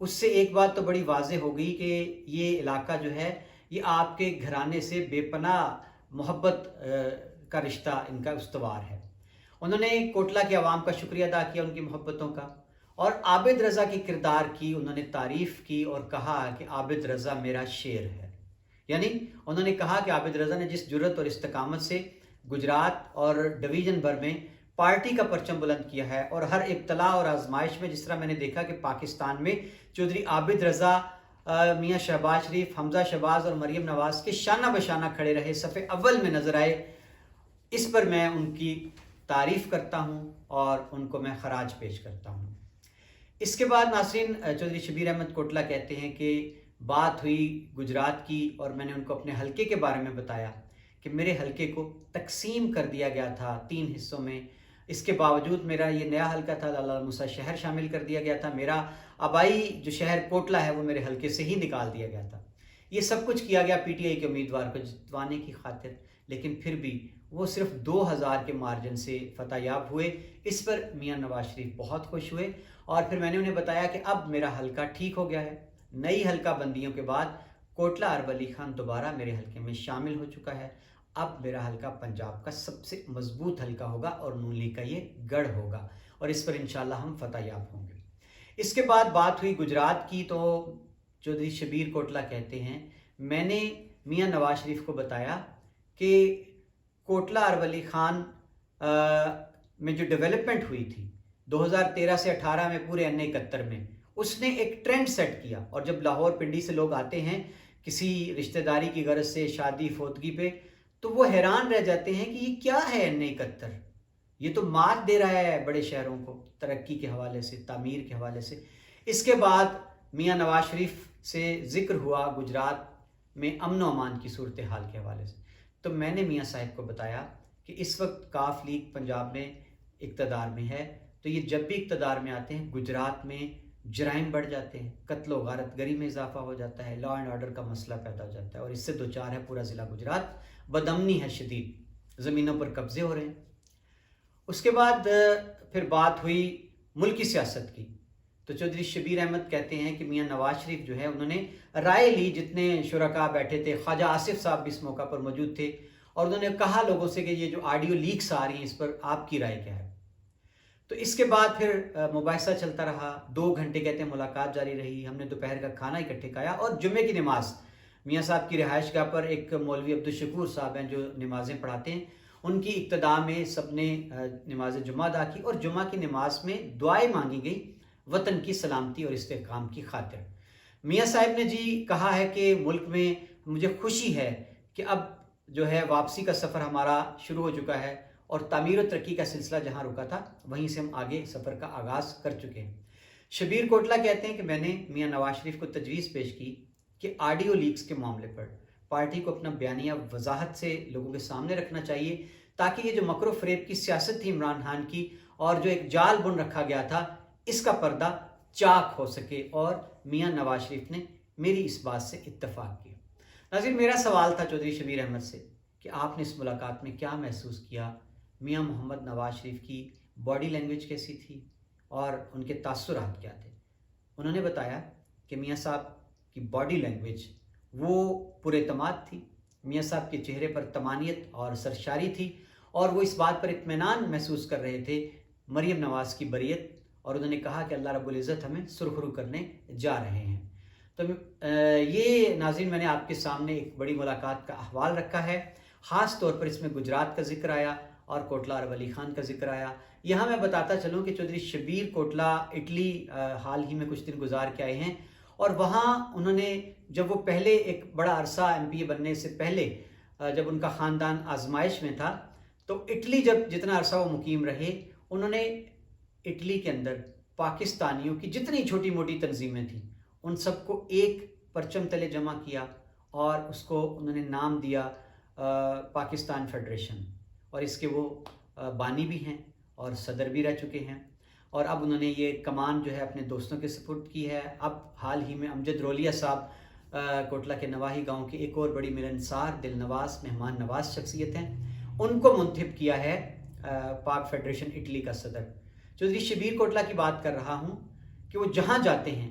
اس سے ایک بات تو بڑی واضح ہو گئی کہ یہ علاقہ جو ہے یہ آپ کے گھرانے سے بے پناہ محبت کا رشتہ ان کا استوار ہے۔ انہوں نے کوٹلہ کے عوام کا شکریہ ادا کیا ان کی محبتوں کا، اور عابد رضا کی کردار کی انہوں نے تعریف کی اور کہا کہ عابد رضا میرا شیر ہے۔ یعنی انہوں نے کہا کہ عابد رضا نے جس جرت اور استقامت سے گجرات اور ڈویژن بھر میں پارٹی کا پرچم بلند کیا ہے، اور ہر ابتلا اور آزمائش میں جس طرح میں نے دیکھا کہ پاکستان میں چودھری عابد رضا میاں شہباز شریف، حمزہ شہباز اور مریم نواز کے شانہ بشانہ کھڑے رہے، صف اول میں نظر آئے، اس پر میں ان کی تعریف کرتا ہوں اور ان کو میں خراج پیش کرتا ہوں۔ اس کے بعد ناظرین چودھری شبیر احمد کوٹلہ کہتے ہیں کہ بات ہوئی گجرات کی، اور میں نے ان کو اپنے حلقے کے بارے میں بتایا کہ میرے حلقے کو تقسیم کر دیا گیا تھا 3 حصوں میں، اس کے باوجود میرا یہ نیا حلقہ تھا لالہ موسیٰ شہر شامل کر دیا گیا تھا، میرا آبائی جو شہر کوٹلہ ہے وہ میرے حلقے سے ہی نکال دیا گیا تھا۔ یہ سب کچھ کیا گیا پی ٹی آئی کے امیدوار کو جتوانے کی خاطر، لیکن پھر بھی وہ صرف 2000 کے مارجن سے فتح یاب ہوئے۔ اس پر میاں نواز شریف بہت خوش ہوئے، اور پھر میں نے انہیں بتایا کہ اب میرا حلقہ ٹھیک ہو گیا ہے، نئی حلقہ بندیوں کے بعد کوٹلہ عرب علی خان دوبارہ میرے حلقے میں شامل ہو چکا ہے، اب میرا حلقہ پنجاب کا سب سے مضبوط حلقہ ہوگا اور نون لیگ کا یہ گڑھ ہوگا، اور اس پر انشاءاللہ ہم فتح یاب ہوں گے۔ اس کے بعد بات ہوئی گجرات کی، تو چودھری شبیر کوٹلہ کہتے ہیں میں نے میاں نواز شریف کو بتایا کہ کوٹلہ عرب علی خان میں جو ڈیولپمنٹ ہوئی تھی 2013 سے 18 میں پورے N71 میں، اس نے ایک ٹرینڈ سیٹ کیا، اور جب لاہور پنڈی سے لوگ آتے ہیں کسی رشتہ داری کی غرض سے شادی فوتگی پہ، تو وہ حیران رہ جاتے ہیں کہ یہ کیا ہے N71، یہ تو مات دے رہا ہے بڑے شہروں کو ترقی کے حوالے سے، تعمیر کے حوالے سے۔ اس کے بعد میاں نواز شریف سے ذکر ہوا گجرات میں امن و امان کی صورتحال کے حوالے سے، تو میں نے میاں صاحب کو بتایا کہ اس وقت کاف لیگ پنجاب میں اقتدار میں ہے، تو یہ جب بھی اقتدار میں آتے ہیں گجرات میں جرائم بڑھ جاتے ہیں، قتل و غارت گری میں اضافہ ہو جاتا ہے، لا اینڈ آرڈر کا مسئلہ پیدا ہو جاتا ہے، اور اس سے دوچار ہے پورا ضلع گجرات، بدامنی ہے شدید، زمینوں پر قبضے ہو رہے ہیں۔ اس کے بعد پھر بات ہوئی ملکی سیاست کی، تو چودھری شبیر احمد کہتے ہیں کہ میاں نواز شریف جو ہے انہوں نے رائے لی، جتنے شرکاء بیٹھے تھے، خواجہ آصف صاحب بھی اس موقع پر موجود تھے، اور انہوں نے کہا لوگوں سے کہ یہ جو آڈیو لیکس آ رہی ہیں اس پر آپ کی رائے کیا ہے۔ تو اس کے بعد پھر مباحثہ چلتا رہا، 2 گھنٹے کہتے ہیں ملاقات جاری رہی، ہم نے دوپہر کا کھانا اکٹھے کھایا، اور جمعے کی نماز میاں صاحب کی رہائش گاہ پر ایک مولوی عبدالشکور صاحب ہیں جو نمازیں پڑھاتے ہیں، ان کی ابتدا میں سب نے نماز جمعہ ادا کی، اور جمعہ کی نماز میں دعائیں مانگی گئی وطن کی سلامتی اور استحکام کی خاطر۔ میاں صاحب نے جی کہا ہے کہ ملک میں مجھے خوشی ہے کہ اب جو ہے واپسی کا سفر ہمارا شروع ہو چکا ہے، اور تعمیر و ترقی کا سلسلہ جہاں رکا تھا وہیں سے ہم آگے سفر کا آغاز کر چکے ہیں۔ شبیر کوٹلہ کہتے ہیں کہ میں نے میاں نواز شریف کو تجویز پیش کی کہ آڈیو لیکس کے معاملے پر پارٹی کو اپنا بیانیہ وضاحت سے لوگوں کے سامنے رکھنا چاہیے، تاکہ یہ جو مکر و فریب کی سیاست تھی عمران خان کی، اور جو ایک جال بن رکھا گیا تھا، اس کا پردہ چاک ہو سکے، اور میاں نواز شریف نے میری اس بات سے اتفاق کیا۔ ناظرین، میرا سوال تھا چودھری شبیر احمد سے کہ آپ نے اس ملاقات میں کیا محسوس کیا، میاں محمد نواز شریف کی باڈی لینگویج کیسی تھی اور ان کے تاثرات کیا تھے؟ انہوں نے بتایا کہ میاں صاحب کی باڈی لینگویج وہ پر اعتماد تھی، میاں صاحب کے چہرے پر طمانیت اور سرشاری تھی، اور وہ اس بات پر اطمینان محسوس کر رہے تھے مریم نواز کی بریت، اور انہوں نے کہا کہ اللہ رب العزت ہمیں سرخرو کرنے جا رہے ہیں۔ تو یہ ناظرین میں نے آپ کے سامنے ایک بڑی ملاقات کا احوال رکھا ہے، خاص طور پر اس میں گجرات کا ذکر آیا اور کوٹلہ عرب علی خان کا ذکر آیا۔ یہاں میں بتاتا چلوں کہ چودھری شبیر کوٹلہ اٹلی حال ہی میں کچھ دن گزار کے آئے ہیں، اور وہاں انہوں نے جب وہ پہلے ایک بڑا عرصہ MP بننے سے پہلے جب ان کا خاندان آزمائش میں تھا، تو اٹلی جب جتنا عرصہ وہ مقیم رہے، انہوں نے اٹلی کے اندر پاکستانیوں کی جتنی چھوٹی موٹی تنظیمیں تھیں ان سب کو ایک پرچم تلے جمع کیا، اور اس کو انہوں نے نام دیا پاکستان فیڈریشن، اور اس کے وہ بانی بھی ہیں اور صدر بھی رہ چکے ہیں، اور اب انہوں نے یہ کمان جو ہے اپنے دوستوں کے سپرد کی ہے۔ اب حال ہی میں امجد رولیا صاحب کوٹلہ کے نواحی گاؤں کے ایک اور بڑی ملنسار، دل نواز، مہمان نواز شخصیت ہیں، ان کو منتخب کیا ہے پاک فیڈریشن اٹلی کا صدر۔ چودھری شبیر کوٹلہ کی بات کر رہا ہوں کہ وہ جہاں جاتے ہیں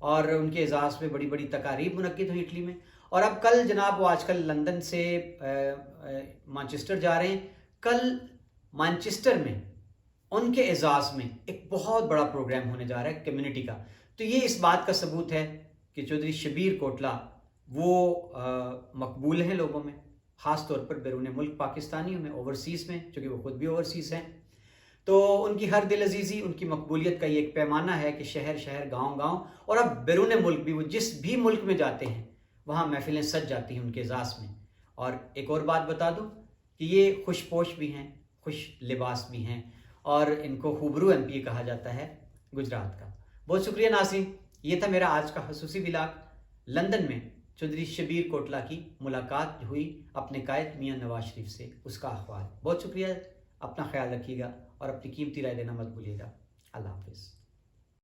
اور ان کے اعزاز پہ بڑی بڑی تقاریب منعقد ہوئی اٹلی میں. اور اب کل جناب وہ آج کل لندن سے مانچسٹر جا رہے ہیں. کل مانچسٹر میں ان کے اعزاز میں ایک بہت بڑا پروگرام ہونے جا رہا ہے کمیونٹی کا. تو یہ اس بات کا ثبوت ہے کہ چودھری شبیر کوٹلا وہ مقبول ہیں لوگوں میں، خاص طور پر بیرون ملک پاکستانیوں میں، اوورسیز میں، چونکہ وہ خود بھی اوورسیز ہیں. تو ان کی ہر دل عزیزی، ان کی مقبولیت کا یہ ایک پیمانہ ہے کہ شہر شہر، گاؤں گاؤں، اور اب بیرون ملک بھی وہ جس بھی ملک میں جاتے ہیں وہاں محفلیں سج جاتی ہیں ان کے اعزاز میں. اور ایک اور بات بتا دوں کہ یہ خوش پوش بھی ہیں، خوش لباس بھی ہیں، اور ان کو خوبرو ایم پی کہا جاتا ہے گجرات کا. بہت شکریہ ناظرین، یہ تھا میرا آج کا خصوصی ولاگ. لندن میں چودھری شبیر کوٹلا کی ملاقات ہوئی اپنے قائد میاں نواز شریف سے، اس کا احوال. بہت شکریہ، اپنا خیال رکھیے گا اور اپنی قیمتی رائے دینا مت بھولیے گا. اللہ حافظ.